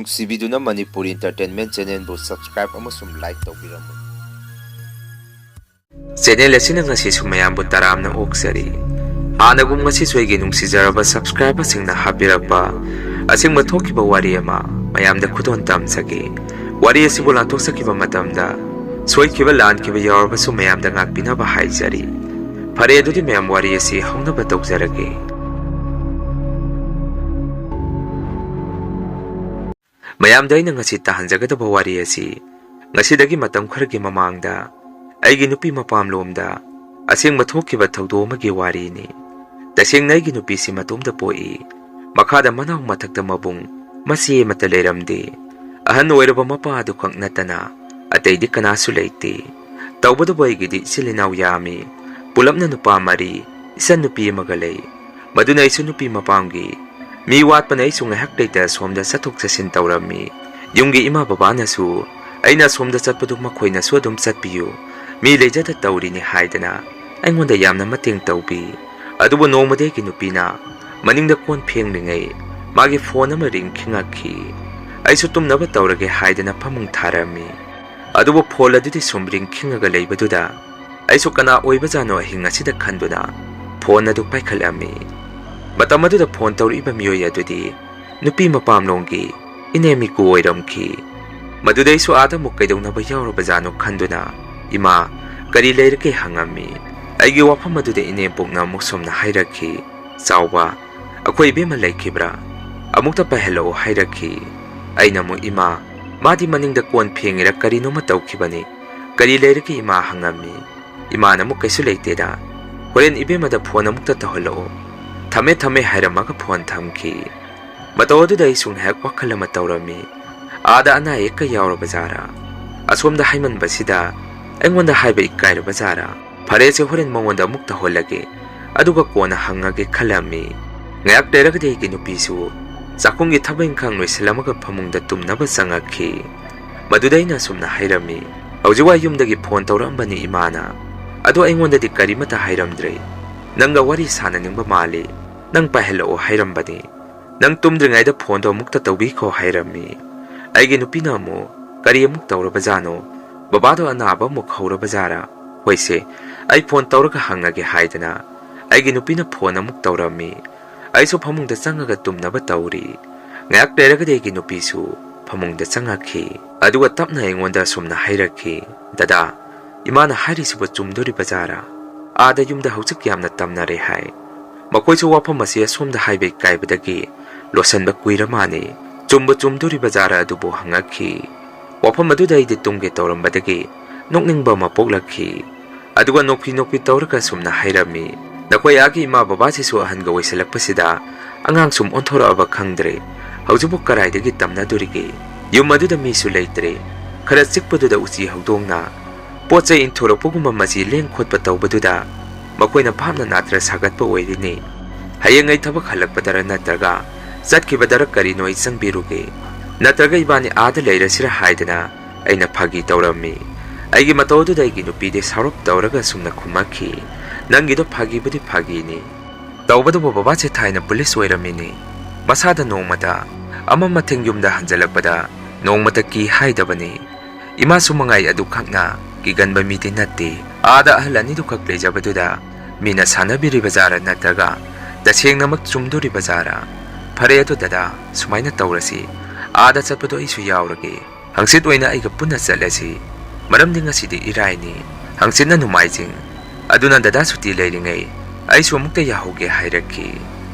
ꯅꯨꯡꯁꯤꯕꯤꯗꯨꯅ Manipuri entertainment ꯆꯦꯅꯦꯜꯕꯨ subscribe ꯑꯃꯁꯨꯡ like ꯇꯧꯕꯤꯔꯝꯃꯨ꯫ Channel ꯑꯁꯤꯅ ꯉꯁꯤꯁꯨ ꯃꯌꯥꯝꯕꯨ ꯇꯔꯥꯝꯅ ꯑꯣꯛꯆꯔꯤ꯫ ꯍꯥꯟꯅꯒꯨꯝ ꯉꯁꯤꯁꯨ ꯑꯩꯒꯤ ꯅꯨꯡꯁꯤꯖꯔꯕ ꯁꯕꯁꯀ꯭ꯔꯥꯏꯕꯔꯁꯤꯡꯅ ꯍꯥꯞꯄꯤꯔꯛꯄ ꯑꯁꯦꯡꯕ ꯊꯣꯛꯈꯤꯕ ꯋꯥꯔꯤ ꯑꯃ ꯃꯌꯥꯝꯗ ꯈꯨꯗꯣꯟ ꯇꯝꯖꯒꯦ꯫ ꯋꯥꯔꯤ ꯑꯁꯤꯕꯨ ꯂꯥꯟꯊꯣꯛꯆꯈꯤꯕ ꯃꯇꯝꯗ ꯁꯣꯏꯈꯤꯕ ꯂꯥꯟꯈꯤꯕ ꯌꯥꯎꯔꯕꯁꯨ ꯃꯌꯥꯝꯗ ꯉꯥꯛꯄꯤꯅꯕ ꯍꯥꯏꯖꯔꯤ꯫ ꯐꯔꯦ ꯑꯗꯨꯗꯤ ꯃꯌꯥꯝ ꯋꯥꯔꯤ ꯑꯁꯤ ꯍꯧꯅꯕ ꯇꯧꯖꯔꯒꯦ꯫ ꯃꯌꯥꯝꯗ ꯑꯩꯅ ꯉꯁꯤ ꯇꯥꯍꯟꯖꯒꯗꯕ ꯋꯥꯔꯤ ꯑꯁꯤ ꯉꯁꯤꯗꯒꯤ ꯃꯇꯝ ꯈꯔꯒꯤ ꯃꯃꯥꯡꯗ ꯑꯩꯒꯤ ꯅꯨꯄꯤ ꯃꯄꯥꯝꯂꯣꯝꯗ ꯑꯁꯦꯡꯕ ꯊꯣꯛꯈꯤꯕ ꯊꯧꯗꯣꯛ ꯑꯃꯒꯤ ꯋꯥꯔꯤꯅꯤ꯫ ꯇꯁꯦꯡꯅ ꯑꯩꯒꯤ ꯅꯨꯄꯤꯁꯤ ꯃꯇꯣꯝꯇ ꯄꯣꯛꯏ꯫ ꯃꯈꯥꯗ ꯃꯅꯥꯎ ꯃꯊꯛꯇ ꯃꯕꯨꯡ ꯃꯆꯦ ꯑꯃꯠꯇ ꯂꯩꯔꯝꯗꯦ꯫ ꯑꯍꯟ ꯑꯣꯏꯔꯕ ꯃꯄꯥ ꯑꯗꯨꯈꯛ ꯅꯠꯇꯅ ꯑꯇꯩꯗꯤ ꯀꯅꯥꯁꯨ ꯂꯩꯇꯦ꯫ ꯇꯧꯕꯗꯕꯨ ꯑꯩꯒꯤꯗꯤ ꯏꯆꯤꯜ ꯏꯅꯥꯎ ꯌꯥꯝꯃꯤ꯫ ꯄꯨꯂꯞꯅ ꯅꯨꯄꯥ 4, ꯏꯆꯟ ꯅꯨꯄꯤ ꯑꯃꯒ ꯂꯩ꯫ ꯃꯗꯨꯅ ꯑꯩꯁꯨ ꯅꯨꯄꯤ ꯃꯄꯥꯝꯒꯤ ꯃꯤ ꯋꯥꯠꯄꯅ ꯑꯩꯁꯨ ꯉꯥꯏꯍꯥꯛ ꯂꯩꯇ ꯁꯣꯝꯗ ꯆꯠꯊꯣꯛ ꯆꯠꯁꯤꯟ ꯇꯧꯔꯝꯃꯤ꯫ ꯌꯨꯝꯒꯤ ꯏꯃꯥ ꯕꯕꯥꯅꯁꯨ ꯑꯩꯅ ꯁꯣꯝꯗ ꯆꯠꯄꯗꯨ ꯃꯈꯣꯏꯅꯁꯨ ꯑꯗꯨꯝ ꯆꯠꯄꯤꯌꯨ, ꯃꯤ ꯂꯩꯖꯗ ꯇꯧꯔꯤꯅꯤ ꯍꯥꯏꯗꯅ ꯑꯩꯉꯣꯟꯗ ꯌꯥꯝꯅ ꯃꯇꯦꯡ ꯇꯧꯕꯤ꯫ ꯑꯗꯨꯕꯨ ꯅꯣꯡꯃꯗꯤ ꯑꯩꯒꯤ ꯅꯨꯄꯤꯅ ꯃꯅꯤꯡꯗ ꯀꯣꯟ ꯐꯦꯡꯂꯤꯉꯩ ꯃꯥꯒꯤ ꯐꯣꯟ ꯑꯃ ꯔꯤꯡ ꯈꯤꯡꯉꯛꯈꯤ꯫ ꯑꯩꯁꯨ ꯇꯨꯝꯅꯕ ꯇꯧꯔꯒꯦ ꯍꯥꯏꯗꯅ ꯐꯃꯨꯡ ꯊꯥꯔꯝꯃꯤ꯫ ꯑꯗꯨꯕꯨ ꯐꯣꯟ ꯑꯗꯨꯗꯤ ꯁꯨꯝ ꯔꯤꯡ ꯈꯤꯡꯉꯒ ꯂꯩꯕꯗꯨꯗ ꯑꯩꯁꯨ ꯀꯅꯥ ꯑꯣꯏꯕꯖꯥꯠꯅꯣ ꯑꯍꯤꯡ ꯑꯁꯤꯗ ꯈꯟꯗꯨꯅ ꯐꯣꯟ ꯑꯗꯨ ꯄꯥꯏꯈꯠꯂꯝꯃꯤ꯫ ꯃꯇꯝ ꯑꯗꯨꯗ ꯐꯣꯟ ꯇꯧꯔꯛꯏꯕ ꯃꯤꯑꯣꯏ ꯑꯗꯨꯗꯤ ꯅꯨꯄꯤ ꯃꯄꯥꯝꯂꯣꯝꯒꯤ ꯏꯅꯦꯝꯃꯤꯀꯨ ꯑꯣꯏꯔꯝꯈꯤ꯫ ꯃꯗꯨꯗ ꯑꯩꯁꯨ ꯑꯥꯗ ꯑꯃꯨꯛ ꯀꯩꯗꯧꯅꯕ ꯌꯥꯎꯔꯕꯖꯥꯠꯅꯣ ꯈꯟꯗꯨꯅ ꯏꯃꯥ ꯀꯔꯤ ꯂꯩꯔꯒꯦ ꯍꯪꯉꯝꯃꯤ꯫ ꯑꯩꯒꯤ ꯋꯥꯐꯝ ꯑꯗꯨꯗ ꯏꯅꯦꯝꯄꯣꯛꯅ ꯑꯃꯨꯛ ꯁꯨꯝꯅ ꯍꯥꯏꯔꯛꯈꯤ, ꯆꯥꯎꯕ, ꯑꯩꯈꯣꯏ ꯏꯕꯦꯝꯃ ꯂꯩꯈꯤꯕ꯭ꯔꯥ? ꯑꯃꯨꯛꯇ ꯄꯥꯏꯍꯜꯂꯛꯑꯣ ꯍꯥꯏꯔꯛꯈꯤ꯫ ꯑꯩꯅ ꯑꯃꯨꯛ ꯏꯃꯥ, ꯃꯥꯗꯤ ꯃꯅꯤꯡꯗ ꯀꯣꯟ ꯐꯦꯡꯉꯤꯔ ꯀꯔꯤꯅꯣꯃ ꯇꯧꯈꯤꯕꯅꯤ, ꯀꯔꯤ ꯂꯩꯔꯒꯦ ꯏꯃꯥ ꯍꯪꯉꯝꯃꯤ꯫ ꯏꯃꯥꯅ ꯑꯃꯨꯛ ꯀꯩꯁꯨ ꯂꯩꯇꯦꯗ, ꯍꯣꯔꯦꯟ ꯏꯕꯦꯝꯃꯗ ꯐꯣꯟ ꯑꯃꯨꯛꯇ ꯇꯧꯍꯜꯂꯛꯑꯣ, ꯊꯝꯃꯦ ꯊꯝꯃꯦ ꯍꯥꯏꯔꯝꯃꯒ ꯐꯣꯟ ꯊꯝꯈꯤ꯫ ꯃꯇꯧ ꯑꯗꯨꯗ ꯑꯩꯁꯨ ꯉꯥꯏꯍꯥꯛ ꯋꯥꯈꯜ ꯑꯃ ꯇꯧꯔꯝꯃꯤ꯫ ꯑꯥꯗ ꯑꯅꯥ ꯑꯌꯦꯛꯀ ꯌꯥꯎꯔꯕꯖꯥꯔꯥ? ꯑꯁꯣꯝꯗ ꯍꯥꯏꯃꯟꯕꯁꯤꯗ ꯑꯩꯉꯣꯟꯗ ꯍꯥꯏꯕ ꯏꯀꯥꯏꯔꯕꯖꯥꯔꯥ? ꯐꯔꯦꯁꯦ ꯍꯣꯔꯦꯟ ꯃꯉꯣꯟꯗ ꯑꯃꯨꯛ ꯇꯧꯍꯜꯂꯒꯦ, ꯑꯗꯨꯒ ꯀꯣꯟꯅ ꯍꯪꯉꯒꯦ ꯈꯜꯂꯝꯃꯤ꯫ ꯉꯥꯏꯍꯥꯛ ꯂꯩꯔꯒꯗꯤ ꯑꯩꯒꯤ ꯅꯨꯄꯤꯁꯨ ꯆꯥꯛꯈꯨꯝꯒꯤ ꯊꯕꯛ ꯏꯪꯈꯥꯡ ꯂꯣꯏꯁꯤꯜꯂꯝꯃꯒ ꯐꯃꯨꯡꯗ ꯇꯨꯝꯅꯕ ꯆꯪꯉꯛꯈꯤ꯫ ꯃꯗꯨꯗ ꯑꯩꯅ ꯁꯨꯝꯅ ꯍꯥꯏꯔꯝꯃꯤ, ꯍꯧꯖꯤꯛꯋꯥꯏ ꯌꯨꯝꯗꯒꯤ ꯐꯣꯟ ꯇꯧꯔꯛꯑꯝꯕꯅꯤ ꯏꯃꯥꯅ, ꯑꯗꯣ ꯑꯩꯉꯣꯟꯗꯗꯤ ꯀꯔꯤꯃꯠꯇ ꯍꯥꯏꯔꯝꯗ꯭ꯔꯦ꯫ ꯅꯪꯒ ꯋꯥꯔꯤ ꯁꯥꯟꯅꯅꯤꯡꯕ ꯃꯥꯜꯂꯤ, ꯅꯪ ꯄꯥꯏꯍꯜꯂꯛꯑꯣ ꯍꯥꯏꯔꯝꯕꯅꯤ, ꯅꯪ ꯇꯨꯝꯗ꯭ꯔꯤꯉꯩꯗ ꯐꯣꯟꯗꯣ ꯑꯃꯨꯛꯇ ꯇꯧꯕꯤꯈꯣ ꯍꯥꯏꯔꯝꯃꯤ꯫ ꯑꯩꯒꯤ ꯅꯨꯄꯤꯅ ꯑꯃꯨꯛ ꯀꯔꯤ ꯑꯃꯨꯛ ꯇꯧꯔꯕꯖꯥꯠꯅꯣ? ꯕꯕꯥꯗꯣ ꯑꯅꯥꯕ ꯑꯃꯨꯛ ꯍꯧꯔꯕꯖꯥꯔꯥ? ꯍꯣꯏꯁꯦ ꯑꯩ ꯐꯣꯟ ꯇꯧꯔꯒ ꯍꯪꯉꯒꯦ ꯍꯥꯏꯗꯅ ꯑꯩꯒꯤ ꯅꯨꯄꯤꯅ ꯐꯣꯟ ꯑꯃꯨꯛ ꯇꯧꯔꯝꯃꯤ꯫ ꯑꯩꯁꯨ ꯐꯃꯨꯡꯗ ꯆꯪꯉꯒ ꯇꯨꯝꯅꯕ ꯇꯧꯔꯤ꯫ ꯉꯥꯏꯍꯥꯛ ꯂꯩꯔꯒꯗꯤ ꯑꯩꯒꯤ ꯅꯨꯄꯤꯁꯨ ꯐꯃꯨꯡꯗ ꯆꯪꯉꯛꯈꯤ꯫ ꯑꯗꯨꯒ ꯇꯞꯅ ꯑꯩꯉꯣꯟꯗ ꯁꯨꯝꯅ ꯍꯥꯏꯔꯛꯈꯤ, ꯗꯗꯥ, ꯏꯃꯥꯅ ꯍꯥꯏꯔꯤꯁꯤꯕꯨ ꯆꯨꯝꯗꯣꯔꯤꯕꯖꯥꯔꯥ? ꯑꯥꯗ ꯌꯨꯝꯗ ꯍꯧꯖꯤꯛ ꯌꯥꯝꯅ ꯇꯝꯅꯔꯦ ꯍꯥꯏ꯫ ꯃꯈꯣꯏꯁꯨ ꯋꯥꯐꯝ ꯑꯁꯤ ꯑꯁꯣꯝꯗ ꯍꯥꯏꯕ ꯏꯀꯥꯏꯕꯗꯒꯤ ꯂꯣꯠꯁꯤꯟꯕ ꯀꯨꯏꯔ ꯃꯥꯜꯂꯤ꯫ ꯆꯨꯝꯕꯨ ꯆꯨꯝꯗꯣꯔꯤꯕꯖꯥꯔꯥ ꯑꯗꯨꯕꯨ ꯍꯪꯉꯛꯈꯤ꯫ ꯋꯥꯐꯝ ꯑꯗꯨꯗ ꯑꯩꯗꯤ ꯇꯨꯝꯒꯦ ꯇꯧꯔꯝꯕꯗꯒꯤ ꯅꯣꯛꯅꯤꯡꯕ ꯑꯃ ꯄꯣꯛꯂꯛꯈꯤ꯫ ꯑꯗꯨꯒ ꯅꯣꯛꯐꯤ ꯅꯣꯛꯐꯤ ꯇꯧꯔꯒ ꯁꯨꯝꯅ ꯍꯥꯏꯔꯝꯃꯤ, ꯅꯈꯣꯏ ꯑꯥꯒꯤ ꯏꯃꯥ ꯕꯕꯥꯁꯤꯁꯨ ꯑꯍꯟꯒ ꯑꯣꯏꯁꯤꯜꯂꯛꯄꯁꯤꯗ ꯑꯉꯥꯡ ꯁꯨꯝ ꯑꯣꯟꯊꯣꯔꯛꯑꯕ ꯈꯪꯗ꯭ꯔꯦ, ꯍꯧꯖꯤꯛꯄꯨ ꯀꯔꯥꯏꯗꯒꯤ ꯇꯝꯅꯗꯣꯔꯤꯒꯦ? ꯌꯨꯝ ꯑꯗꯨꯗ ꯃꯤꯁꯨ ꯂꯩꯇ꯭ꯔꯦ꯫ ꯈꯔ ꯆꯤꯛꯄꯗꯨꯗ ꯎꯆꯤ ꯍꯧꯗꯣꯡꯅ ꯄꯣꯠ ꯆꯩ ꯏꯟꯊꯣꯔꯛꯄꯒꯨꯝꯕ ꯃꯆꯤ ꯂꯦꯡ ꯈꯣꯠꯄ ꯇꯧꯕꯗꯨꯗ ꯃꯈꯣꯏꯅ ꯚꯥꯞꯅ ꯅꯥꯇ꯭ꯔ ꯁꯥꯒꯠꯄ ꯑꯣꯏꯔꯤꯅꯤ꯫ ꯍꯌꯦꯡ ꯑꯩ ꯊꯕꯛ ꯍꯜꯂꯛꯄꯗꯔ ꯅꯠꯇ꯭ꯔꯒ ꯆꯠꯈꯤꯕꯗꯔ ꯀꯔꯤꯅꯣ ꯑꯩ ꯆꯪꯕꯤꯔꯨꯒꯦ, ꯅꯠꯇ꯭ꯔꯒ ꯏꯕꯥꯅꯤ ꯑꯥꯗ ꯂꯩꯔꯁꯤꯔ ꯍꯥꯏꯗꯅ ꯑꯩꯅ ꯐꯥꯒꯤ ꯇꯧꯔꯝꯃꯤ꯫ ꯑꯩꯒꯤ ꯃꯇꯧ ꯑꯗꯨꯗ ꯑꯩꯒꯤ ꯅꯨꯄꯤꯗꯤ ꯁꯥꯎꯔꯞ ꯇꯧꯔꯒ ꯁꯨꯝꯅ ꯈꯨꯝꯃꯛꯈꯤ, ꯅꯪꯒꯤꯗꯣ ꯐꯥꯒꯤꯕꯨꯗꯤ ꯐꯥꯒꯤꯅꯤ, ꯇꯧꯕꯗꯨꯕꯨ ꯕꯕꯥꯁꯦ ꯊꯥꯏꯅ ꯄꯨꯂꯤꯁ ꯑꯣꯏꯔꯝꯃꯤꯅꯤ, ꯃꯁꯥꯗ ꯅꯣꯡꯃꯗ ꯑꯃ ꯃꯊꯦꯡ ꯌꯨꯝꯗ ꯍꯟꯖꯜꯂꯛꯄꯗ ꯅꯣꯡꯃꯇ ꯀꯤ ꯍꯥꯏꯗꯕꯅꯤ꯫ ꯏꯃꯥꯁꯨ ꯃꯉꯥꯏ ꯑꯗꯨꯈꯛꯅ ꯀꯤꯒꯟꯕ ꯃꯤꯗꯤ ꯅꯠꯇꯦ꯫ ꯑꯥꯗ ꯑꯍꯜ ꯑꯅꯤꯗꯨꯈꯛ ꯂꯩꯖꯕꯗꯨꯗ ꯃꯤꯅ ꯁꯥꯟꯅꯕꯤꯔꯤꯕꯖꯥꯔꯥ ꯅꯠꯇ꯭ꯔꯒ ꯇꯁꯦꯡꯅꯃꯛ ꯆꯨꯝꯗꯣꯔꯤꯕꯖꯥꯔꯥ? ꯐꯔꯦ ꯑꯗꯨ ꯗꯗꯥ, ꯁꯨꯃꯥꯏꯅ ꯇꯧꯔꯁꯤ, ꯑꯥꯗ ꯆꯠꯄꯗꯣ ꯑꯩꯁꯨ ꯌꯥꯎꯔꯒꯦ, ꯍꯪꯆꯤꯠ ꯑꯣꯏꯅ ꯑꯩꯒ ꯄꯨꯟꯅ ꯆꯠꯂꯁꯤ, ꯃꯔꯝꯗꯤ ꯉꯁꯤꯗꯤ ꯏꯔꯥꯏꯅꯤ, ꯍꯪꯆꯤꯠꯅ ꯅꯣꯡꯃꯥꯏꯖꯤꯡ, ꯑꯗꯨꯅ ꯗꯗꯥ ꯁꯨꯇꯤ ꯂꯩꯔꯤꯉꯩ ꯑꯩꯁꯨ ꯑꯃꯨꯛꯇ ꯌꯥꯍꯧꯒꯦ ꯍꯥꯏꯔꯛꯈꯤ꯫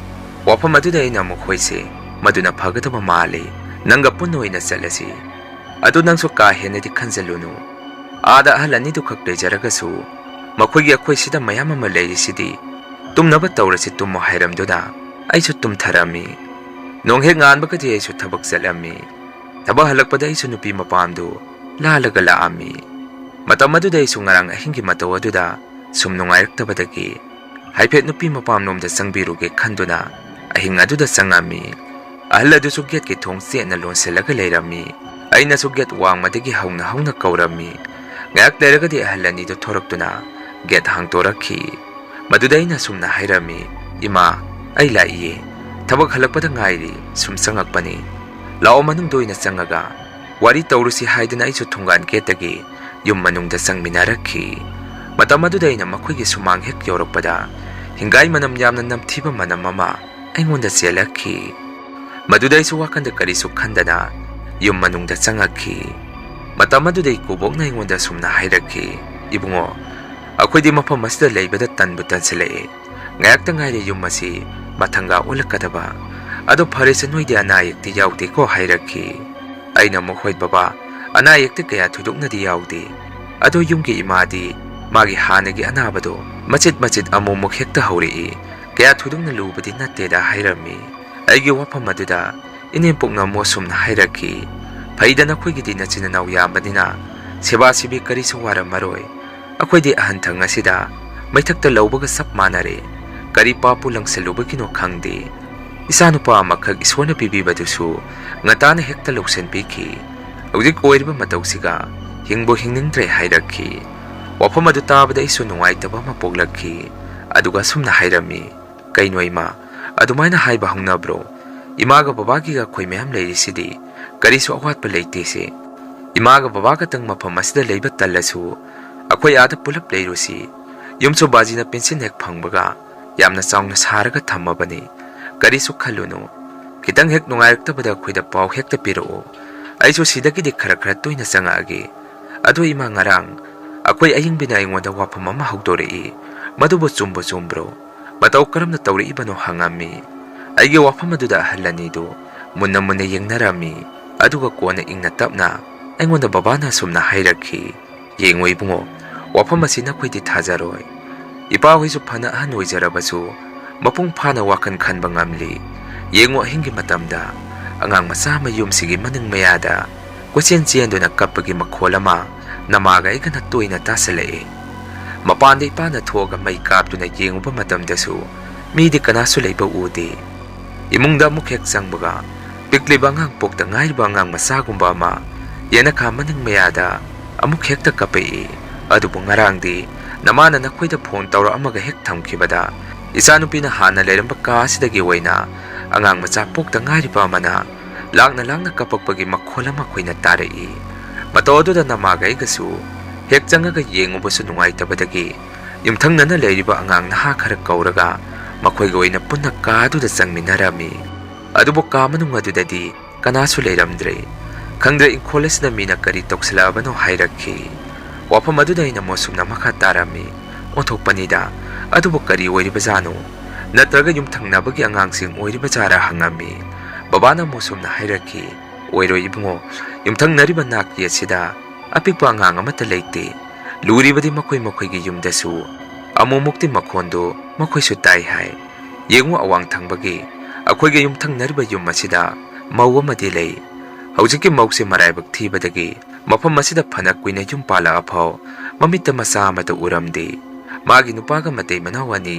ꯋꯥꯐꯝ ꯑꯗꯨꯗ ꯑꯩꯅ ꯑꯃꯨꯛ ꯍꯣꯏꯁꯦ, ꯃꯗꯨꯅ ꯐꯒꯗꯕ ꯃꯥꯜꯂꯤ, ꯅꯪꯒ ꯄꯨꯟꯅ ꯑꯣꯏꯅ ꯆꯠꯂꯁꯤ, ꯑꯗꯨ ꯅꯪꯁꯨ ꯀꯥ ꯍꯦꯟꯅꯗꯤ ꯈꯟꯖꯜꯂꯨꯅꯨ, ꯑꯥꯗ ꯑꯍꯜ ꯑꯅꯤꯗꯨꯈꯛ ꯂꯩꯖꯔꯒꯁꯨ ꯃꯈꯣꯏꯒꯤ ꯑꯩꯈꯣꯏ ꯁꯤꯗ ꯃꯌꯥꯝ ꯑꯃ ꯂꯩꯔꯤꯁꯤꯗꯤ, ꯇꯨꯝꯅꯕ ꯇꯧꯔꯁꯤ ꯇꯨꯝꯃꯣ ꯍꯥꯏꯔꯝꯗꯨꯅ ꯑꯩꯁꯨ ꯇꯨꯝꯊꯔꯝꯃꯤ꯫ ꯅꯣꯡꯍꯦꯛ ꯉꯥꯟꯕꯒꯗꯤ ꯑꯩꯁꯨ ꯊꯕꯛ ꯆꯠꯂꯝꯃꯤ꯫ ꯊꯕꯛ ꯍꯜꯂꯛꯄꯗ ꯑꯩꯁꯨ ꯅꯨꯄꯤ ꯃꯄꯥꯝꯗꯨ ꯂꯥꯜꯂꯒ ꯂꯥꯛꯑꯝꯃꯤ꯫ ꯃꯇꯝ ꯑꯗꯨꯗ ꯑꯩꯁꯨ ꯉꯔꯥꯡ ꯑꯍꯤꯡꯒꯤ ꯃꯇꯧ ꯑꯗꯨꯗ ꯁꯨꯝ ꯅꯨꯡꯉꯥꯏꯔꯛꯇꯕꯗꯒꯤ ꯍꯥꯏꯐꯦꯠ ꯅꯨꯄꯤ ꯃꯄꯥꯝꯂꯣꯝꯗ ꯆꯪꯕꯤꯔꯨꯒꯦ ꯈꯟꯗꯨꯅ ꯑꯍꯤꯡ ꯑꯗꯨꯗ ꯆꯪꯉꯝꯃꯤ꯫ ꯑꯍꯜ ꯑꯗꯨꯁꯨ ꯒꯦꯠꯀꯤ ꯊꯣꯡ ꯆꯦꯠꯅ ꯂꯣꯟꯁꯤꯜꯂꯒ ꯂꯩꯔꯝꯃꯤ꯫ ꯑꯩꯅꯁꯨ ꯒꯦꯠ ꯋꯥꯡꯃꯗꯒꯤ ꯍꯧꯅ ꯍꯧꯅ ꯀꯧꯔꯝꯃꯤ꯫ ꯉꯥꯏꯍꯥꯛ ꯂꯩꯔꯒꯗꯤ ꯑꯍꯜ ꯑꯅꯤꯗꯨ ꯊꯣꯔꯛꯇꯨꯅ ꯒꯦꯠ ꯍꯥꯡꯇꯣꯔꯛꯈꯤ꯫ ꯃꯗꯨꯗ ꯑꯩꯅ ꯁꯨꯝꯅ ꯍꯥꯏꯔꯝꯃꯤ, ꯏꯃꯥ, ꯑꯩ ꯂꯥꯛꯏꯌꯦ, ꯊꯕꯛ ꯍꯜꯂꯛꯄꯗ ꯉꯥꯏꯔꯤ, ꯁꯨꯝ ꯆꯪꯉꯛꯄꯅꯤ, ꯂꯥꯛꯑꯣ ꯃꯅꯨꯡꯗ ꯑꯣꯏꯅ ꯆꯪꯉꯒ ꯋꯥꯔꯤ ꯇꯧꯔꯨꯁꯤ ꯍꯥꯏꯗꯅ ꯑꯩꯁꯨ ꯊꯣꯡꯒꯥꯟ ꯒꯦꯠꯇꯒꯤ ꯌꯨꯝ ꯃꯅꯨꯡꯗ ꯆꯪꯃꯤꯟꯅꯔꯛꯈꯤ꯫ ꯃꯇꯝ ꯑꯗꯨꯗ ꯑꯩꯅ ꯃꯈꯣꯏꯒꯤ ꯁꯨꯃꯥꯡ ꯍꯦꯛ ꯌꯧꯔꯛꯄꯗ ꯍꯤꯡꯒꯥꯏ ꯃꯅꯝ ꯌꯥꯝꯅ ꯅꯝꯊꯤꯕ ꯃꯅꯝ ꯑꯃ ꯑꯩꯉꯣꯟꯗ ꯆꯦꯜꯂꯛꯈꯤ꯫ ꯃꯗꯨꯗ ꯑꯩꯁꯨ ꯋꯥꯈꯟꯗ ꯀꯔꯤꯁꯨ ꯈꯟꯗꯅ ꯌꯨꯝ ꯃꯅꯨꯡꯗ ꯆꯪꯉꯛꯈꯤ꯫ ꯃꯇꯝ ꯑꯗꯨꯗ ꯏꯀꯨꯕꯣꯛꯅ ꯑꯩꯉꯣꯟꯗ ꯁꯨꯝꯅ ꯍꯥꯏꯔꯛꯈꯤ, "ꯏꯕꯨꯡꯉꯣ, ꯑꯩꯈꯣꯏꯗꯤ ꯃꯐꯝ ꯑꯁꯤꯗ ꯂꯩꯕꯗ ꯇꯟꯕꯨ ꯇꯟꯁꯤꯜꯂꯛꯏ꯫ ꯉꯥꯏꯍꯥꯛꯇ ꯉꯥꯏꯔꯦ ꯌꯨꯝ ꯑꯁꯤ ꯃꯊꯪꯒ ꯑꯣꯜꯂꯛꯀꯗꯕ꯫ ꯑꯗꯣ ꯐꯔꯦꯁꯦ, ꯅꯣꯏꯗꯤ ꯑꯅꯥ ꯑꯌꯦꯛꯇꯤ ꯌꯥꯎꯗꯦꯀꯣ?" ꯍꯥꯏꯔꯛꯈꯤ꯫ ꯑꯩꯅ ꯑꯃꯨꯛ, "ꯍꯣꯏ ꯕꯕꯥ, ꯑꯅꯥ ꯑꯌꯦꯛꯇꯤ ꯀꯌꯥ ꯊꯣꯏꯗꯣꯛꯅꯗꯤ ꯌꯥꯎꯗꯦ꯫ ꯑꯗꯣ ꯌꯨꯝꯒꯤ ꯏꯃꯥꯗꯤ ꯃꯥꯒꯤ ꯍꯥꯟꯅꯒꯤ ꯑꯅꯥꯕꯗꯣ ꯃꯆꯤꯠ ꯃꯆꯤꯠ ꯑꯃꯨꯛ ꯍꯦꯛꯇ ꯍꯧꯔꯛꯏ, ꯀꯌꯥ ꯊꯣꯏꯗꯣꯛꯅ ꯂꯨꯕꯗꯤ ꯅꯠꯇꯦꯗ" ꯍꯥꯏꯔꯝꯃꯤ꯫ ꯑꯩꯒꯤ ꯋꯥꯐꯝ ꯑꯗꯨꯗ ꯏꯅꯦꯝꯄꯣꯛꯅ ꯑꯃꯨꯛ ꯁꯨꯝꯅ ꯍꯥꯏꯔꯛꯈꯤ, "ꯐꯩꯗ, ꯅꯈꯣꯏꯒꯤꯗꯤ ꯅꯆꯤꯟ ꯅꯅꯥꯎ ꯌꯥꯝꯕꯅꯤꯅ ꯁꯦꯕꯥ ꯁꯤꯕꯤ ꯀꯔꯤꯁꯨ ꯋꯥꯔꯝꯃꯔꯣꯏ꯫ ꯑꯩꯈꯣꯏꯗꯤ ꯑꯍꯟꯊꯪ ꯑꯁꯤꯗ ꯃꯩꯊꯛꯇ ꯂꯧꯕꯒ ꯆꯞ ꯃꯥꯟꯅꯔꯦ꯫ ꯀꯔꯤ ꯄꯥꯄꯨ ꯂꯪꯁꯤꯜꯂꯨꯕꯒꯤꯅꯣ ꯈꯪꯗꯦ꯫ ꯏꯆꯥꯅꯨꯄꯥ ꯑꯃꯈꯛ ꯏꯁꯣꯔꯅ ꯄꯤꯕꯤꯕꯗꯨꯁꯨ ꯉꯟꯇꯥꯅ ꯍꯦꯛꯇ ꯂꯧꯁꯤꯟꯕꯤꯈꯤ꯫ ꯍꯧꯖꯤꯛ ꯑꯣꯏꯔꯤꯕ ꯃꯇꯧꯁꯤꯒ ꯍꯤꯡꯕꯨ ꯍꯤꯡꯅꯤꯡꯗ꯭ꯔꯦ" ꯍꯥꯏꯔꯛꯈꯤ꯫ ꯋꯥꯐꯝ ꯑꯗꯨ ꯇꯥꯕꯗ ꯑꯩꯁꯨ ꯅꯨꯡꯉꯥꯏꯇꯕ ꯑꯃ ꯄꯣꯛꯂꯛꯈꯤ꯫ ꯑꯗꯨꯒ ꯁꯨꯝꯅ ꯍꯥꯏꯔꯝꯃꯤ, "ꯀꯩꯅꯣ ꯏꯃꯥ, ꯑꯗꯨꯃꯥꯏꯅ ꯍꯥꯏꯕ ꯍꯧꯅꯕ꯭ꯔꯣ? ꯏꯃꯥꯒ ꯕꯕꯥꯒꯤꯒ ꯑꯩꯈꯣꯏ ꯃꯌꯥꯝ ꯂꯩꯔꯤꯁꯤꯗꯤ ꯀꯔꯤꯁꯨ ꯑꯋꯥꯠꯄ ꯂꯩꯇꯦꯁꯦ꯫ ꯏꯃꯥꯒ ꯕꯕꯥꯒꯇꯪ ꯃꯐꯝ ꯑꯁꯤꯗ ꯂꯩꯕ ꯇꯜꯂꯁꯨ ꯑꯩꯈꯣꯏ ꯑꯥꯗ ꯄꯨꯂꯞ ꯂꯩꯔꯨꯁꯤ꯫ ꯌꯨꯝꯁꯨ ꯕꯥꯖꯤꯅ ꯄꯦꯟꯁꯤꯟ ꯍꯦꯛ ꯐꯪꯕꯒ ꯌꯥꯝꯅ ꯆꯥꯎꯅ ꯁꯥꯔꯒ ꯊꯝꯃꯕꯅꯤ꯫ ꯀꯔꯤꯁꯨ ꯈꯜꯂꯨꯅꯨ꯫ ꯈꯤꯇꯪ ꯍꯦꯛ ꯅꯨꯡꯉꯥꯏꯔꯛꯇꯕꯗ ꯑꯩꯈꯣꯏꯗ ꯄꯥꯎ ꯍꯦꯛꯇ ꯄꯤꯔꯛꯑꯣ꯫ ꯑꯩꯁꯨ ꯁꯤꯗꯒꯤꯗꯤ ꯈꯔ ꯇꯣꯏꯅ ꯆꯪꯉꯛꯑꯒꯦ꯫ ꯑꯗꯣ ꯏꯃꯥ, ꯉꯔꯥꯡ ꯑꯩꯈꯣꯏ ꯑꯌꯤꯡꯕꯤꯅ ꯑꯩꯉꯣꯟꯗ ꯋꯥꯐꯝ ꯑꯃ ꯍꯧꯗꯣꯔꯛꯏ, ꯃꯗꯨꯕꯨ ꯆꯨꯝꯕ꯭ꯔꯣ? ꯃꯇꯧ ꯀꯔꯝꯅ ꯇꯧꯔꯛꯏꯕꯅꯣ?" ꯍꯪꯉꯝꯃꯤ꯫ ꯑꯩꯒꯤ ꯋꯥꯐꯝ ꯑꯗꯨꯗ ꯑꯍꯜ ꯑꯅꯤꯗꯨ ꯃꯨꯟꯅ ꯌꯦꯡꯅꯔꯝꯃꯤ꯫ ꯑꯗꯨꯒ ꯀꯣꯟꯅ ꯏꯪꯅ ꯇꯞꯅ ꯑꯩꯉꯣꯟꯗ ꯕꯕꯥꯅ ꯁꯨꯝꯅ ꯍꯥꯏꯔꯛꯈꯤ, "ꯌꯦꯡꯉꯨ ꯏꯕꯨꯡꯉꯣ, ꯋꯥꯐꯝ ꯑꯁꯤ ꯅꯈꯣꯏꯗꯤ ꯊꯥꯖꯔꯣꯏ꯫ ꯏꯄꯥꯍꯣꯏꯁꯨ ꯐꯅ ꯑꯍꯟ ꯑꯣꯏꯖꯔꯕꯁꯨ ꯃꯄꯨꯡ ꯐꯥꯅ ꯋꯥꯈꯜ ꯈꯟꯕ ꯉꯝꯂꯤ꯫ ꯌꯦꯡꯉꯨ, ꯑꯍꯤꯡꯒꯤ ꯃꯇꯝꯗ ꯑꯉꯥꯡ ꯃꯆꯥ ꯑꯃ ꯌꯨꯝꯁꯤꯒꯤ ꯃꯅꯤꯡ ꯃꯌꯥꯗ ꯀꯣꯏꯆꯦꯟ ꯆꯦꯟꯗꯨꯅ ꯀꯞꯄꯒꯤ ꯃꯈꯣꯜ ꯑꯃ ꯅꯃꯥꯒ ꯑꯩꯒꯅ ꯇꯣꯏꯅ ꯇꯥꯁꯤꯜꯂꯛꯏ꯫ ꯃꯄꯥꯟꯗ ꯏꯄꯥꯅ ꯊꯣꯛꯑꯒ ꯃꯩ ꯀꯥꯞꯇꯨꯅ ꯌꯦꯡꯉꯨꯕ ꯃꯇꯝꯗꯁꯨ ꯃꯤꯗꯤ ꯀꯅꯥꯁꯨ ꯂꯩꯕ ꯎꯗꯦ꯫ ꯏꯃꯨꯡꯗ ꯑꯃꯨꯛ ꯍꯦꯛ ꯆꯪꯕꯒ ꯄꯤꯛꯂꯤꯕ ꯑꯉꯥꯡ ꯄꯣꯛꯇ ꯉꯥꯏꯔꯤꯕ ꯑꯉꯥꯡ ꯃꯆꯥꯒꯨꯝꯕ ꯑꯃ ꯌꯦꯅꯈꯥ ꯃꯅꯤꯡ ꯃꯌꯥꯗ ꯑꯃꯨꯛ ꯍꯦꯛꯇ ꯀꯞꯄꯛꯏ꯫ ꯑꯗꯨꯕꯨ ꯉꯔꯥꯡꯗꯤ ꯅꯃꯥꯅ ꯅꯈꯣꯏꯗ ꯐꯣꯟ ꯇꯧꯔꯛꯑꯝꯃꯒ ꯍꯦꯛ ꯊꯝꯈꯤꯕꯗ ꯏꯆꯥꯅꯨꯄꯤꯅ ꯍꯥꯟꯅ ꯂꯩꯔꯝꯕ ꯀꯥ ꯑꯁꯤꯗꯒꯤ ꯑꯣꯏꯅ ꯑꯉꯥꯡ ꯃꯆꯥ ꯄꯣꯛꯇ ꯉꯥꯏꯔꯤꯕ ꯑꯃꯅ ꯂꯥꯡꯅ ꯀꯞꯄꯛꯄꯒꯤ ꯃꯈꯣꯜ ꯑꯃ ꯑꯩꯈꯣꯏꯅ ꯇꯥꯔꯛꯏ꯫ ꯃꯇꯧ ꯑꯗꯨꯗ ꯅꯃꯥꯒ ꯑꯩꯒꯁꯨ ꯍꯦꯛ ꯆꯪꯉꯒ ꯌꯦꯡꯉꯨꯕꯁꯨ ꯅꯨꯡꯉꯥꯏꯇꯕꯗꯒꯤ ꯌꯨꯝꯊꯪꯅꯅ ꯂꯩꯔꯤꯕ ꯑꯉꯥꯡ ꯅꯍꯥ ꯈꯔ ꯀꯧꯔꯒ ꯃꯈꯣꯏꯒ ꯑꯣꯏꯅ ꯄꯨꯟꯅ ꯀꯥ ꯑꯗꯨꯗ ꯆꯪꯃꯤꯟꯅꯔꯝꯃꯤ꯫ ꯑꯗꯨꯕꯨ ꯀꯥ ꯃꯅꯨꯡ ꯑꯗꯨꯗꯗꯤ ꯀꯅꯥꯁꯨ ꯂꯩꯔꯝꯗ꯭ꯔꯦ꯫ ꯈꯪꯗ꯭ꯔꯦ ꯏꯪꯈꯣꯜ ꯑꯁꯤꯗ ꯃꯤꯅ ꯀꯔꯤ ꯇꯧꯁꯤꯜꯂꯛꯑꯕꯅꯣ ꯍꯥꯏꯔꯛꯈꯤ꯫ ꯋꯥꯐꯝ ꯑꯗꯨꯗ ꯑꯩꯅ ꯃꯣꯁꯨꯝꯅ ꯃꯈꯥ ꯇꯥꯔꯝꯃꯤ, "ꯑꯣꯟꯊꯣꯛꯄꯅꯤꯗ, ꯑꯗꯨꯕꯨ ꯀꯔꯤ ꯑꯣꯏꯔꯤꯕꯖꯥꯠꯅꯣ? ꯅꯠꯇ꯭ꯔꯒ ꯌꯨꯝꯊꯪꯅꯕꯒꯤ ꯑꯉꯥꯡꯁꯤꯡ ꯑꯣꯏꯔꯤꯕꯖꯥꯔꯥ?" ꯍꯪꯉꯝꯃꯤ꯫ ꯕꯕꯥꯅ ꯃꯣꯁꯨꯝꯅ ꯍꯥꯏꯔꯛꯈꯤ, "ꯑꯣꯏꯔꯣꯏ ꯏꯕꯨꯡꯉꯣ, ꯌꯨꯝꯊꯪꯅꯔꯤꯕ ꯅꯥꯛꯀꯤ ꯑꯁꯤꯗ ꯑꯄꯤꯛꯄ ꯑꯉꯥꯡ ꯑꯃꯠꯇ ꯂꯩꯇꯦ꯫ ꯂꯨꯔꯤꯕꯗꯤ ꯃꯈꯣꯏꯒꯤ ꯌꯨꯝꯗꯁꯨ ꯑꯃꯨꯛꯃꯨꯛꯇꯤ ꯃꯈꯣꯟꯗꯨ ꯃꯈꯣꯏꯁꯨ ꯇꯥꯏ ꯍꯥꯏ꯫ ꯌꯦꯡꯉꯨ, ꯑꯋꯥꯡ ꯊꯪꯕꯒꯤ ꯑꯩꯈꯣꯏꯒ ꯌꯨꯝꯊꯪꯅꯔꯤꯕ ꯌꯨꯝ ꯑꯁꯤꯗ ꯃꯧ ꯑꯃꯗꯤ ꯂꯩ꯫ ꯍꯧꯖꯤꯛꯀꯤ ꯃꯧꯁꯤ ꯃꯔꯥꯏꯕꯛ ꯊꯤꯕꯗꯒꯤ ꯃꯐꯝ ꯑꯁꯤꯗ ꯐꯅ ꯀꯨꯏꯅ ꯌꯨꯝ ꯄꯥꯜꯂꯛꯑꯐꯥꯎ ꯃꯃꯤꯠꯇ ꯃꯆꯥ ꯑꯃꯠꯇ ꯎꯔꯝꯗꯦ꯫ ꯃꯥꯒꯤ ꯅꯨꯄꯥꯒ ꯃꯇꯩ ꯃꯅꯥꯎ ꯑꯅꯤ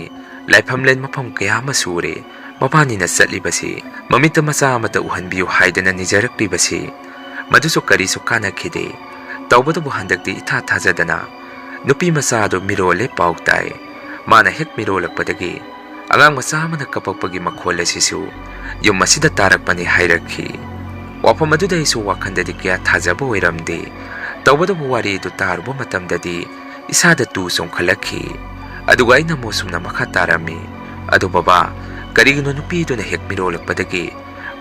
ꯂꯥꯏꯐꯝꯂꯦꯟ ꯃꯐꯝ ꯀꯌా ꯑꯃ ꯁꯨꯔꯦ꯫ ꯃꯕꯥꯅꯤꯅ ꯆꯠꯂꯤꯕꯁꯤ ꯃꯃꯤꯠꯇ ꯃꯆꯥ ꯑꯃꯠꯇ ꯎꯍꯟꯕꯤꯌꯨ ꯍꯥꯏꯗꯅ ꯅꯤꯖꯔꯛꯂꯤꯕꯁꯤ ꯃꯗꯨꯁꯨ ꯀꯔꯤꯁꯨ ꯀꯥꯟꯅꯈꯤꯗꯦ꯫ ꯇꯧꯕꯇꯕꯨ ꯍꯟꯗꯛꯇꯤ ꯏꯊꯥ ꯊꯥꯖꯗꯅ ꯅꯨꯄꯤ ꯃꯆꯥ ꯑꯗꯨ ꯃꯤꯔꯣꯜꯂꯦ ꯄꯥꯎ ꯇꯥꯏ꯫ ꯃꯥꯅ ꯍꯦꯛ ꯃꯤꯔꯣꯜꯂꯛꯄꯗꯒꯤ ꯑꯉꯥꯡ ꯃꯆꯥ ꯑꯃꯅ ꯀꯞꯄꯛꯄꯒꯤ ꯃꯈꯣꯜ ꯑꯁꯤꯁꯨ ꯌꯨꯝ ꯑꯁꯤꯗ ꯇꯥꯔꯛꯄꯅꯤ" ꯍꯥꯏꯔꯛꯈꯤ꯫ ꯋꯥꯐꯝ ꯑꯗꯨꯗ ꯑꯩꯁꯨ ꯋꯥꯈꯟꯗꯗꯤ ꯀꯌꯥ ꯊꯥꯖꯕ ꯑꯣꯏꯔꯝꯗꯦ꯫ ꯇꯧꯕꯇꯕꯨ ꯋꯥꯔꯤ ꯑꯗꯨ ꯇꯥꯔꯨꯕ ꯃꯇꯝꯗꯗꯤ ꯏꯁꯥꯗ ꯇꯨ ꯆꯣꯡꯈꯠꯂꯛꯈꯤ꯫ ꯑꯗꯨꯒ ꯑꯩꯅ ꯃꯣꯁꯨꯝꯅ ꯃꯈꯥ ꯇꯥꯔꯝꯃꯤ, "ꯑꯗꯨ ꯕꯕꯥ, ꯀꯔꯤꯒꯤꯅꯣ ꯅꯨꯄꯤꯗꯨꯅ ꯍꯦꯛ ꯃꯤꯔꯣꯜꯂꯛꯄꯗꯒꯤ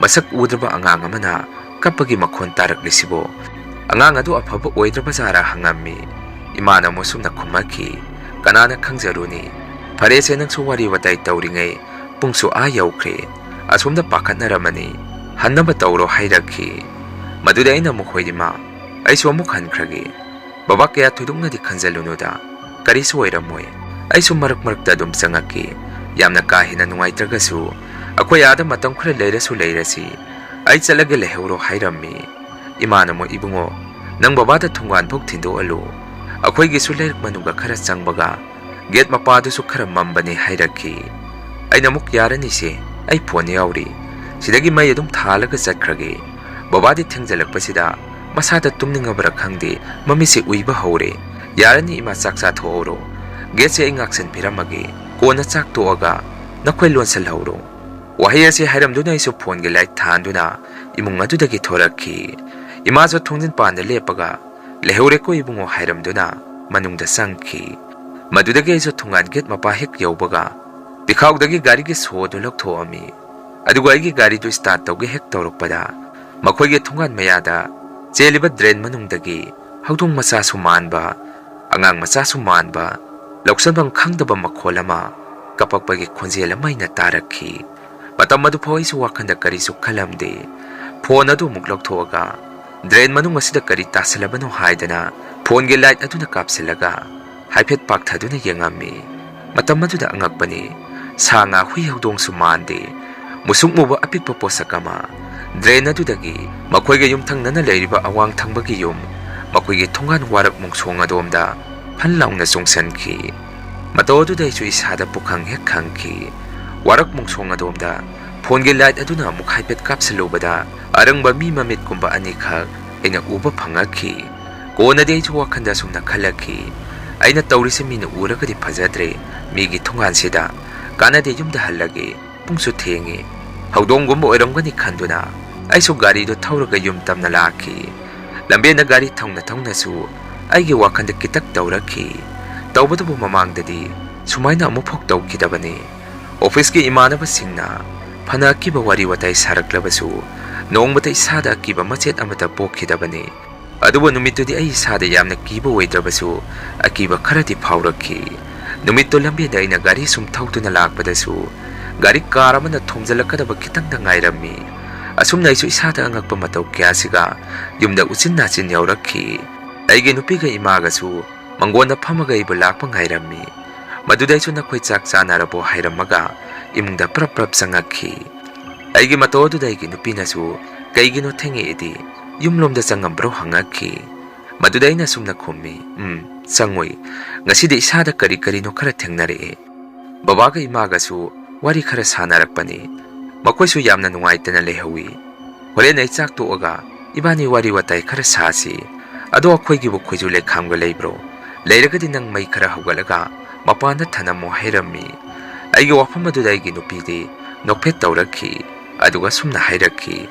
ꯃꯁꯛ ꯎꯗ꯭ꯔꯕ ꯑꯉꯥꯡ ꯑꯃꯅ ꯀꯞꯄꯒꯤ ꯃꯈꯣꯟ ꯇꯥꯔꯛꯂꯤꯁꯤꯕꯣ? ꯑꯉꯥꯡ ꯑꯗꯨ ꯑꯐꯕ ꯑꯣꯏꯗ꯭ꯔꯕꯖꯥꯔꯥ?" ꯍꯪꯉꯝꯃꯤ꯫ ꯏꯃꯥꯅ ꯃꯣꯁꯨꯝꯅ ꯈꯨꯝꯃꯛꯈꯤ, "ꯀꯅꯥꯅ ꯈꯪꯖꯔꯨꯅꯤ? ꯐꯔꯦꯁꯦ, ꯅꯪꯁꯨ ꯋꯥꯔꯤ ꯋꯥꯇꯥꯏ ꯇꯧꯔꯤꯉꯩ ꯄꯨꯡꯁꯨ ꯌꯧꯈ꯭ꯔꯦ꯫ ꯑꯁꯣꯝꯗ ꯄꯥꯈꯠꯅꯔꯝꯃꯅꯤ, ꯍꯟꯅꯕ ꯇꯧꯔꯣ" ꯍꯥꯏꯔꯛꯈꯤ꯫ ꯃꯗꯨꯗ ꯑꯩꯅ ꯑꯃꯨꯛ, "ꯍꯣꯏ ꯏꯃꯥ, ꯑꯩꯁꯨ ꯑꯃꯨꯛ ꯍꯟꯈ꯭ꯔꯒꯦ꯫ ꯕꯕꯥ, ꯀꯌꯥ ꯊꯣꯏꯗꯣꯛꯅꯗꯤ ꯈꯟꯖꯜꯂꯨꯅꯨꯗ, ꯀꯔꯤꯁꯨ ꯑꯣꯏꯔꯝꯃꯣꯏ꯫ ꯑꯩꯁꯨ ꯃꯔꯛꯇ ꯑꯗꯨꯝ ꯆꯪꯉꯛꯀꯦ꯫ ꯌꯥꯝꯅ ꯀꯥ ꯍꯦꯟꯅ ꯅꯨꯡꯉꯥꯏꯇ꯭ꯔꯒꯁꯨ ꯑꯩꯈꯣꯏ ꯑꯥꯗ ꯃꯇꯝ ꯈꯔ ꯂꯩꯔꯁꯤ꯫ ꯑꯩ ꯆꯠꯂꯒ ꯂꯩꯍꯧꯔꯣ" ꯍꯥꯏꯔꯝꯃꯤ꯫ ꯏꯃꯥꯅ ꯑꯃꯨꯛ, "ꯏꯕꯨꯡꯉꯣ, ꯅꯪ ꯕꯕꯥꯗ ꯊꯣꯡꯒꯥꯟꯐꯥꯎ ꯊꯤꯟꯗꯣꯛꯍꯜꯂꯨ꯫ ꯑꯩꯈꯣꯏꯒꯤꯁꯨ ꯂꯩꯔꯛ ꯃꯅꯨꯡꯗ ꯈꯔ ꯆꯪꯕꯒ ꯒꯦꯠ ꯃꯄꯥꯗꯨꯁꯨ ꯈꯔ ꯃꯝꯕꯅꯤ" ꯍꯥꯏꯔꯛꯈꯤ꯫ ꯑꯩꯅ ꯑꯃꯨꯛ, "ꯌꯥꯔꯅꯤꯁꯦ, ꯑꯩ ꯐꯣꯟ ꯌꯥꯎꯔꯤ꯫ ꯁꯤꯗꯒꯤ ꯃꯩ ꯑꯗꯨꯝ ꯊꯥꯜꯂꯒ ꯆꯠꯈ꯭ꯔꯒꯦ꯫ ꯕꯕꯥꯗꯤ ꯊꯦꯡꯖꯜꯂꯛꯄꯁꯤꯗ ꯃꯁꯥꯗ ꯇꯨꯝꯅꯤꯡꯉꯕ꯭ꯔꯥ ꯈꯪꯗꯦ, ꯃꯃꯤꯠꯁꯦ ꯎꯏꯕ ꯍꯧꯔꯦ꯫ ꯌꯥꯔꯅꯤ ꯏꯃꯥ, ꯆꯥꯛ ꯆꯥꯊꯣꯛꯍꯧꯔꯣ꯫ ꯒꯦꯠꯁꯦ ꯑꯩ ꯉꯥꯛꯁꯟꯕꯤꯔꯝꯃꯒꯦ꯫ ꯀꯣꯟꯅ ꯆꯥꯛ ꯇꯣꯛꯑꯒ ꯅꯈꯣꯏ ꯂꯣꯟꯁꯤꯜꯍꯧꯔꯣ꯫ Wahai asi hairamduna isu phone gi light thanduna imung adudagi thorakhi. Imajo thongjin panda lepaga lehore ko ibungo hairamduna manungda sangki. Madudagi isu thungan gate mapa hek yaubaga pikhaudagi gari gi sodu lokthoami. Aduga igi gari tu start tawgi hek tawrokpada makhoi gi thungan mayada cheliba drain manungdagi haudong macha sumanba angang macha sumanba loksanbang khangdaba makholama kapakpagi khonjel amaina tarakhi. Matam madu phoi su wakhanda kari su khalamde phone adu muk lokthoga drain manung asida kari tasalabano haidana phone ge light aduna kapsilaga haiphet pakthaduna yengami. Matam madu da angakpani sanga hui haudong sumande musuk muba apikpa posakama drain adudagi makhoi ge yum thangnana leiriba awang thangbagi yum makhoi ge thongan warak mungsong adomda phanlaungna songsanki. Matodu dai chu isada pukhang hek khangki warak mungsong adomda phone ge light aduna amuk haipet kapsalubada arangba mi mamit kumba ani khak aina uba phangakhi. Kona dei chu wakhanda sumna khalakhi aina tawrisi mina uragadi phajadre migi thongan sida kana de yumda hallage pungsu thengi haudong gumba oirangani khanduna aisu gari do thauraga yum tamna lakhi. Lambe na gari thongna su aigi wakhanda kitak tawrakhi. Tawbadu mamangdadi sumaina amu phok tawkidabani. Office ki imanaba singna phana kiba wari watai saraklabasu nongmata isada kiba machet amata pokhidabani. Aduba numitudi ai isada yamna kiba wedrabasu akiba kharati phaurakhi. Numitto lambe da ina gari sum thautuna lakpadasu gari car amana thomjalakadaba kitang da ngairammi. Asumna isu isada angakpa mataw kyasiga yumda uchinna chin yaurakhi. Aigi nupiga imagasu mangona phamaga ibu lakpa ngairammi. Madudaisu na khoi chak chanarabo hairamaga imungda prap sangakhi. Aigi matodu daigi nupinasu kaigino thengi edi yumlomda changambro hangakhi. Madudaina sumna khummi sangoi ngasidi isada kari no khara thengnare. Babaga imagasu wari khara sanarakpani. Makoisu yamna nungaitana lehawi. Horen ai chak toaga ibani wari watai khara sasi. Ado akhoigi bu khoiju le khamga leibro. Leiragadi nang mai khara hawgalaga mapana thanamo hairammi. Aigi wafam adudaigi nupidi nokphet tawrakhi aduga sumna hairakhi.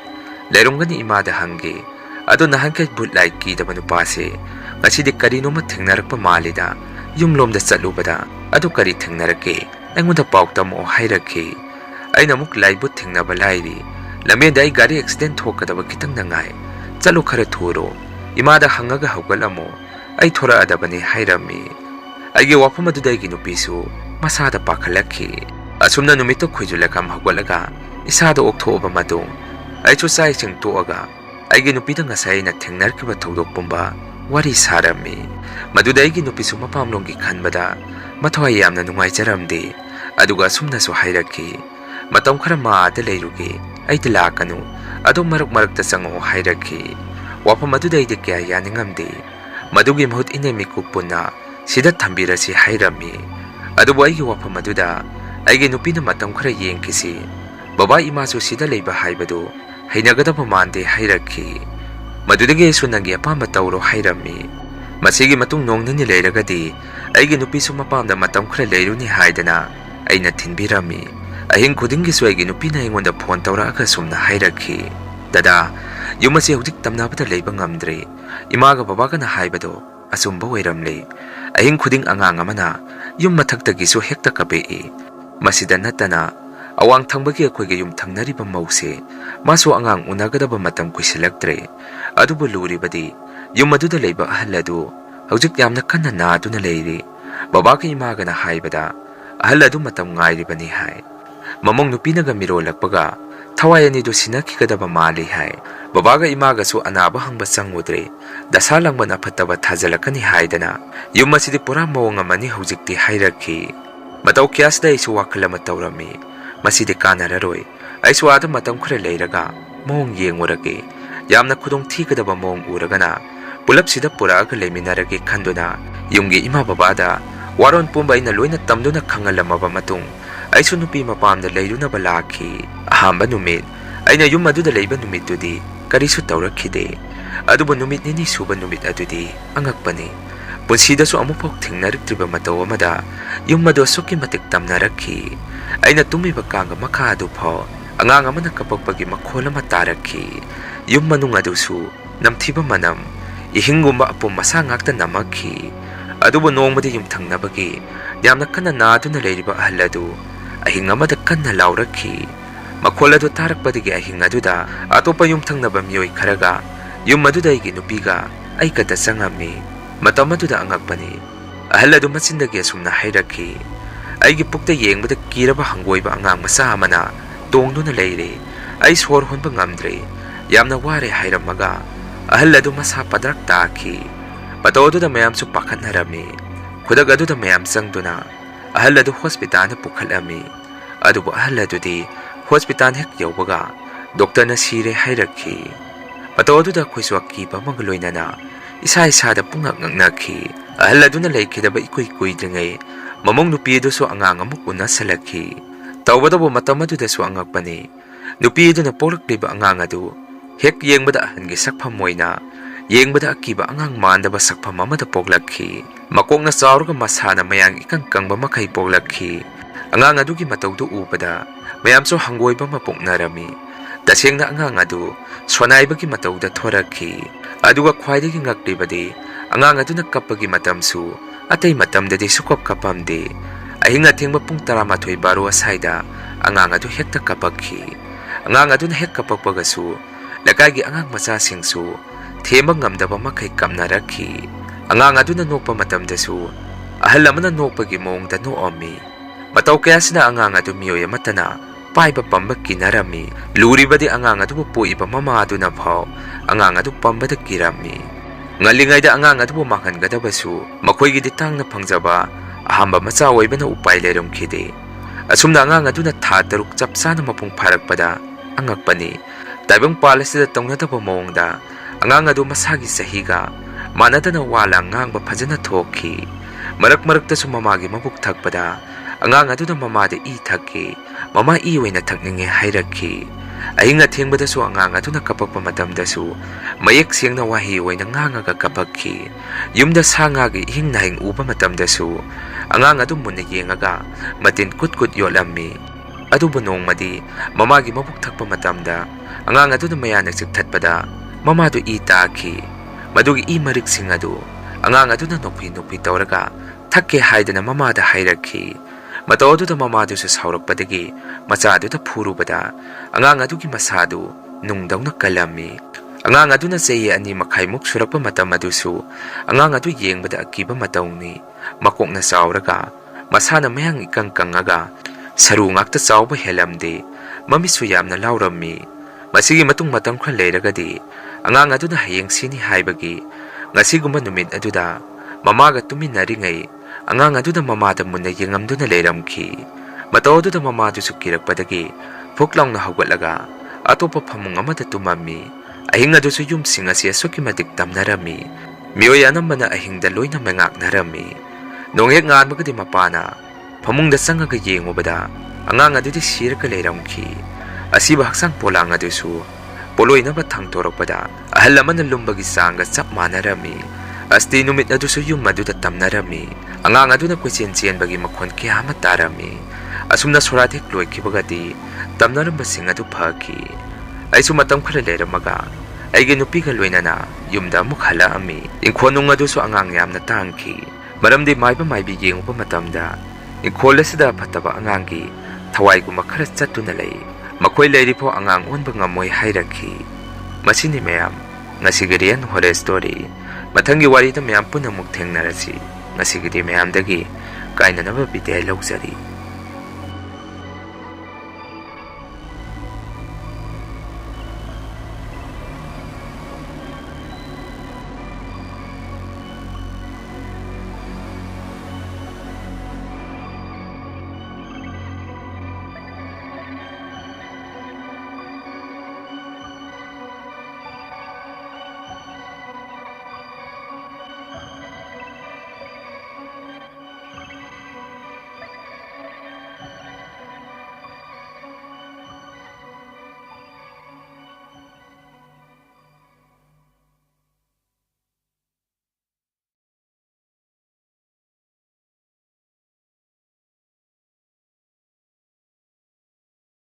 Leirongani imada hange ado nahankai but like ki daba nupase ngasidi karino ma thengnarakpa malida yumlomda chatlubada ado kari thengnarake aingoda pautamo hairakhi. Aina muk laibut thengnaba lairi lameda ai gari accident thokadaba kitang nangai chalu khara thuro imada hangaga hawgalamo ai thora adabani hairammi. Aigi wafam adudaigi nupisu masada pakhalakhi. Asumna numito khujulakam hawgalaga isada okthoba madung aichu sai ching toaga aigi nupida ngasai na thengnarkiba thodok pumba wari sarammi. Madudaigi nupisu mapamlonggi khanbada mathwai yamna nungai jaramde aduga sumna su hairakhi. Matam khara ma da leiruge aidi lakanu ado marak ta chango hairakhi. Wafam adudaidi kya yaningamde madugi mahut inemi kupuna sida thambirasi hairammi. Adubu aigi wafam aduda aigi nupina matam khara yengkisi baba imasu sida leiba haibadu hainagadaba mande hairakhi. Madudagi sunangi apamba tawro hairammi. Masigi matung nongnani leiragadi aigi nupisu mapamda matam khara leiruni haidana aina thinbirammi. Ahing khudingi su aigi nupina aingonda phone tawraaga sumna hairakhi. Dada yumasi hujik tamnabada leiba ngamdre imaga babaga na haibado asumba oiramle. Ahing khuding angang amana yum mathaktagi su hekta kabei. Masida natana awang thangbagi akhoige yum thangnariba mause maso angang unagadaba matam kuisilaktre. Adubu luribadi yum aduda leiba ahalladu hujik yamna kanna naaduna leiri. Babaga imaga na haibada ahalladu matam ngairibani hai. Mamong nupinaga mirolakpaga thawai ani do sinakigadaba mali hai. Babaga imaga su anaba hangba changudre dasalangba na phattaba thajalakani haidana yum asidi pura mawang amani hujikti hairakhi. Mataw kyasda isu wakalama tawrami masidi kanararoi aisu ada matam khara leiraga mawang yengorage yamna khudong thigadaba mawang uragana pulap sida puraga leminarage khanduna yumgi ima babada waron pumba ina loina tamduna khangalamaba matung aisu nupi mapamda leirunaba lakhi. Ahamba numit aina yum aduda leiba numitudi karisu tawrakhide adubu numit nini suba numit adudi angakpani. Punsidasu amupok thingnariktriba mataw amada yum mado suki matik tamnarakhi. Aina tumiba kanga makha adu pho Angang amana kapagpagi makhol ama tarakhi. Yung manung adusu namthiba manam ihingumba apum masa ngakta namakhi. Adubo nongmadi yung thangnabagi yamna kanna naduna leiriba ahal adu ahing amada kanna laurakhi. Makhol adu tarakpadigi ahing aduda atopa yung thangnaba miyoy kharaga yung maduda igi nupiga ay kada sangami. Matam aduda angakpani ahal adu matsindagi asumna hayrakhi. Aigi pukta yengbada kiraba hanggoiba angang masa amana tongduna leire ay swor honba ngamdre yamna ware hairamaga ahal adu masa padrak taakhi. Pataw aduda mayam su pakhat narami khudag aduda mayam sangduna ahal adu hospital na pukhalami. Adubo ahal adudi hospital hek yawbaga doctor na sire hayrakhi. Pataw aduda khoisu akiba magloinana isa da pungak ngnakhi. Ahal aduna leikidaba ikuy dringai mamong nupi adu su angang amuk una salakhi. Tawbadabo matam aduda su angakpani nupi adu na polakliba angang adu hek yengbada ahan gi sakpham moina yengbada akiba angang mandaba sakpham amada poglakhi. Makokna chaurga masana mayang ikang kangba makai poglakhi. Angang adu gi matawdu ubada mayam so hanggoiba mapoknarami. Tasengna angang adu sonaiba gi matawda thorakhi. Aduga khwaidagi ngaklibadi angang adu nakapagi matamsu atay matamdadi sukop kapamde. Ahing atingba pung 12 baro asayda angang adu hekta kapakhi. Angang adu na hek kapagpagasu lagagi angang masasingsu themang ngamdaba makai kamnarakhi. Angang adu na nokpa matamdasu ahal amana nokpagi mongda noomi. Mataw kaya sina angang adu miyoy matana paiba pambak kinarami. Luribadi angang adu po iba mama adu na bhaw angang adu pambada kirami. Ngalingayda angang adu makan gadabasu makoy gidi tang na pangjaba ahamba macha oiba na upay leramkhide. Asumna angang adu na tha 6 chapsana mapung pharakpada angakpani taibang palasida tongnataba mawngda angang adu masagi sahiga manadana wala ngangba phajana thokhi. Marak-marakta su mamagi mabuk thakpada angang adu na mamada i thakki mama i oina thakninge hayrakhi. Ahing athengba su angang adu na kapakpa matamda su mayek sengna wahi oina ngangaga kapakhi. Yumda sangagi ihing nahing uba matamda su angang adu munna yengaga matin kutkut yolammi. Adubo nongmadi mamagi mabuk thakpa matamda angang adu na mayanak sikthatpada mamadu i taakhi. Madugi i marik sing adu angang adu na nokpi tawraga thakke haidana mamada hayrakhi. Mataw aduda mamadu sa saurakpadagi macha aduda phurubada angang adugi masadu nungdaw na kalami. Angang adu na sayi ani makaymuk surakpa matam adusu angang adu yengbada akiba matawni makok na sauraga masana mayang ikang kangaga saru ngakta chawba helamde mamisu yamna laurammi. Masigi matung matam khra leiragadi angang adu na hayeng sini haibagi ngasigumba numit aduda mamaga tuminnaringai angang adu na mamada munna yengamduna leiramkhi. Mataw adu na mamadu su kirakpadagi phuklaw na hawgatlaga atopa phamung amada tumammi. Ahing adu su yumsing asi asuki madik tamnarami. Miyoy anambana ahingda loina mangaknarami. Nonghek nganmagadi mapana phamungda sangaga yengubada angang adu di sirka leiramkhi. Asiba haksang polang adu su poloy na batang torakpada ahal laman na lumbagi sanga chap manarami. Asti numit adu su yung madu tamnarami. Angang adu na kwesen bagi makhon kaya matarami. Asumna soratik loy kibagati tamnaram basing adu phaki. Ay sumatam khara leiramaga ay ginupiga loinana yumda mukhala ami. Ingkhonung adu su angang yamna tangki. Maramdi maiba yengupa matamda ingkhola sida phataba angangi thawai guma khara chattuna lei. Makoy leiripo angang onba ngamoy hayrakhi. Masini mayam ngasigirian horror story. Mathangi wari ta mayam punamuk thengnarasi. Ngasigiri mayam dagi kainanaba bidai laujari.